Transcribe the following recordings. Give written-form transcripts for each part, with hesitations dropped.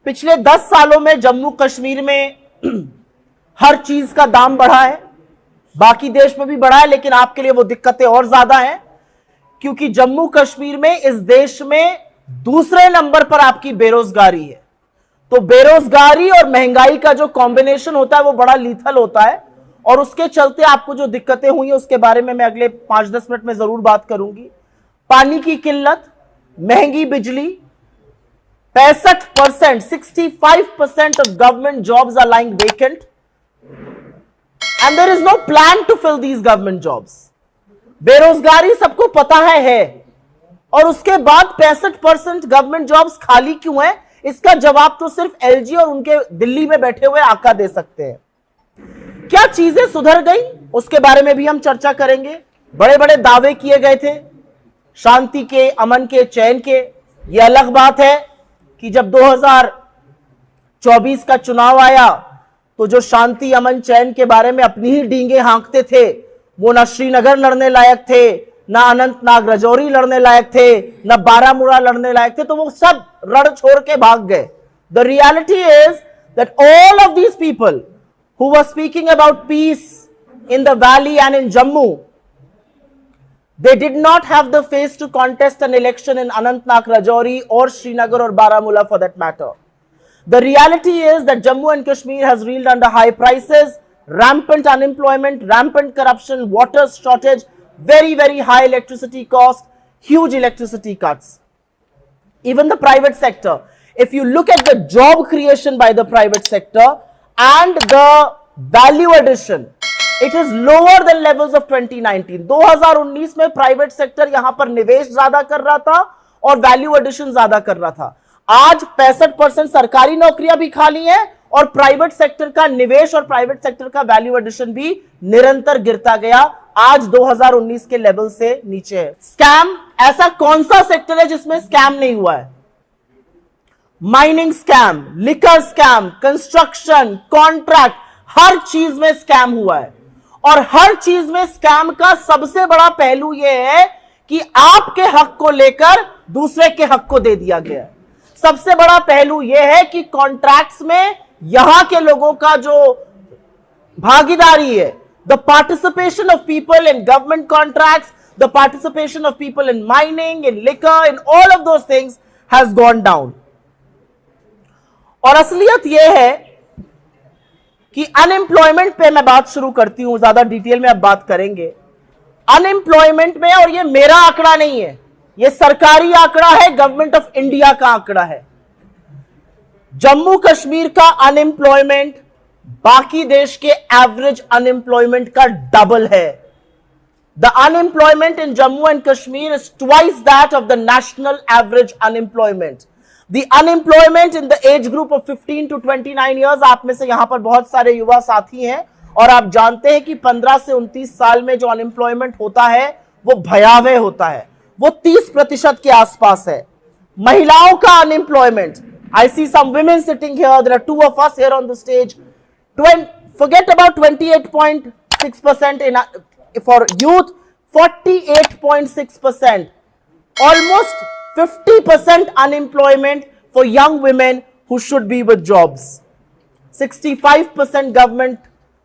पिछले 10 सालों में जम्मू कश्मीर में हर चीज का दाम बढ़ा है, बाकी देश में भी बढ़ा है, लेकिन आपके लिए वो दिक्कतें और ज्यादा हैं क्योंकि जम्मू कश्मीर में इस देश में दूसरे नंबर पर आपकी बेरोजगारी है। तो बेरोजगारी और महंगाई का जो कॉम्बिनेशन होता है वो बड़ा लीथल होता है और उसके चलते आपको जो दिक्कतें हुई है उसके बारे में मैं अगले 5-10 मिनट में जरूर बात करूंगी। पानी की किल्लत, महंगी बिजली, 65%, 65% of government jobs are lying vacant and there is no plan to fill these government jobs. बेरोजगारी सबको पता है और उसके बाद 65% गवर्नमेंट जॉब्स खाली क्यों है, इसका जवाब तो सिर्फ एलजी और उनके दिल्ली में बैठे हुए आका दे सकते हैं। क्या चीजें सुधर गई उसके बारे में भी हम चर्चा करेंगे। बड़े बड़े दावे किए गए थे शांति के, अमन के, चैन के। यह अलग बात है कि जब 2024 का चुनाव आया तो जो शांति, अमन, चैन के बारे में अपनी ही डींगे हाँकते थे वो ना श्रीनगर लड़ने लायक थे, ना अनंतनाग राजौरी लड़ने लायक थे, ना बारामूला लड़ने लायक थे, तो वो सब रण छोड़ के भाग गए। The reality is that all of these people who were speaking about peace in the valley and in Jammu, they did not have the face to contest an election in Anantnag, Rajouri or Srinagar or Baramulla for that matter. The reality is that Jammu and Kashmir has reeled under high prices, rampant unemployment, rampant corruption, water shortage, very, very high electricity cost, huge electricity cuts. Even the private sector, if you look at the job creation by the private sector and the value addition, it is lower than levels of 2019. 2019 में private sector यहां पर निवेश ज्यादा कर रहा था और value addition ज्यादा कर रहा था। आज 65% सरकारी नौकरियां भी खाली हैं और प्राइवेट सेक्टर का निवेश और प्राइवेट सेक्टर का वैल्यू एडिशन भी निरंतर गिरता गया, आज 2019 के लेवल से नीचे है। स्कैम, ऐसा कौन सा सेक्टर है जिसमें स्कैम नहीं हुआ है? Mining scam, liquor scam, construction, contract, हर चीज में स्कैम हुआ है। और हर चीज में स्कैम का सबसे बड़ा पहलू यह है कि आपके हक को लेकर दूसरे के हक को दे दिया गया है। सबसे बड़ा पहलू यह है कि कॉन्ट्रैक्ट्स में यहां के लोगों का जो भागीदारी है, the participation of people in government contracts, the participation of people in mining, in liquor, in all of those things has gone down. और असलियत यह है कि अनएम्प्लॉयमेंट पे मैं बात शुरू करती हूं, ज्यादा डिटेल में अब बात करेंगे अनएम्प्लॉयमेंट में। और ये मेरा आंकड़ा नहीं है, ये सरकारी आंकड़ा है, गवर्नमेंट ऑफ इंडिया का आंकड़ा है। जम्मू कश्मीर का अनएम्प्लॉयमेंट बाकी देश के एवरेज अनएम्प्लॉयमेंट का डबल है। The unemployment in Jammu and Kashmir is twice that of the national average unemployment. The unemployment in the age group of 15 to 29 years, आप में से यहां पर बहुत सारे युवा साथी हैं और आप जानते हैं कि 15 से 29 साल में जो अनएम्प्लॉयमेंट होता है वो भयावह होता है, वो 30% के आसपास है। महिलाओं का unemployment, I see some women sitting here, there are 2 of us here on the stage. Forget about 28.6% for youth, 48.6%, almost 50% unemployment for young women who should be with jobs. 65% government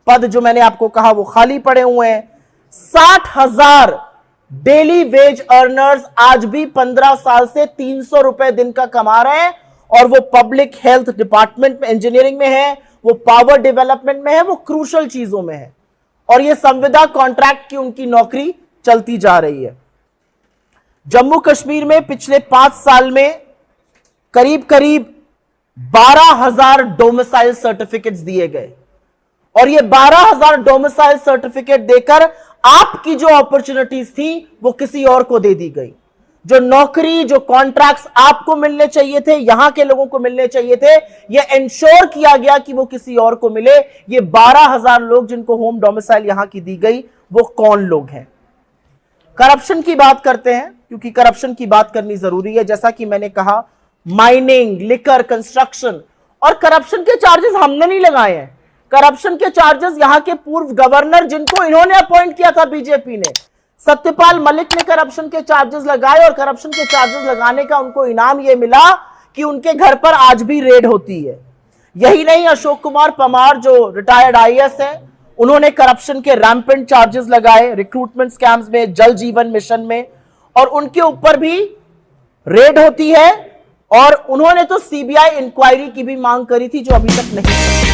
पद जो मैंने आपको कहा वो खाली पड़े हुए हैं। 60,000 डेली वेज अर्नर्स आज भी 15 साल से 300 रुपए दिन का कमा रहे हैं और वो पब्लिक हेल्थ डिपार्टमेंट में, इंजीनियरिंग में है, वो पावर डेवलपमेंट में है, वो क्रूशल चीजों में है और ये संविदा कॉन्ट्रैक्ट की उनकी नौकरी चलती जा रही है। जम्मू कश्मीर में पिछले 5 साल में करीब 12,000 डोमिसाइल सर्टिफिकेट्स दिए गए और ये 12,000 डोमिसाइल सर्टिफिकेट देकर आपकी जो अपॉर्चुनिटीज थी वो किसी और को दे दी गई। जो नौकरी, जो कॉन्ट्रैक्ट्स आपको मिलने चाहिए थे, यहां के लोगों को मिलने चाहिए थे, ये इंश्योर किया गया कि वो किसी और को मिले। ये 12,000 लोग जिनको होम डोमिसाइल यहां की दी गई वो कौन लोग हैं? करप्शन की बात करते हैं क्योंकि करप्शन की बात करनी जरूरी है। जैसा कि मैंने कहा, माइनिंग, लिकर, कंस्ट्रक्शन, और करप्शन के चार्जेस हमने नहीं लगाए हैं। करप्शन के चार्जेस यहां के पूर्व गवर्नर, जिनको इन्होंने अपॉइंट किया था बीजेपी ने, सत्यपाल मलिक ने करप्शन के चार्जेस लगाए और करप्शन के चार्जेस लगाने का उनको इनाम यह मिला कि उनके घर पर आज भी रेड होती है। यही नहीं, अशोक कुमार परमार जो रिटायर्ड आईएएस है, उन्होंने करप्शन के रैम्पेंट चार्जेस लगाए रिक्रूटमेंट स्कैम्स में, जल जीवन मिशन में, और उनके ऊपर भी रेड होती है। और उन्होंने तो सीबीआई इंक्वायरी की भी मांग करी थी, जो अभी तक नहीं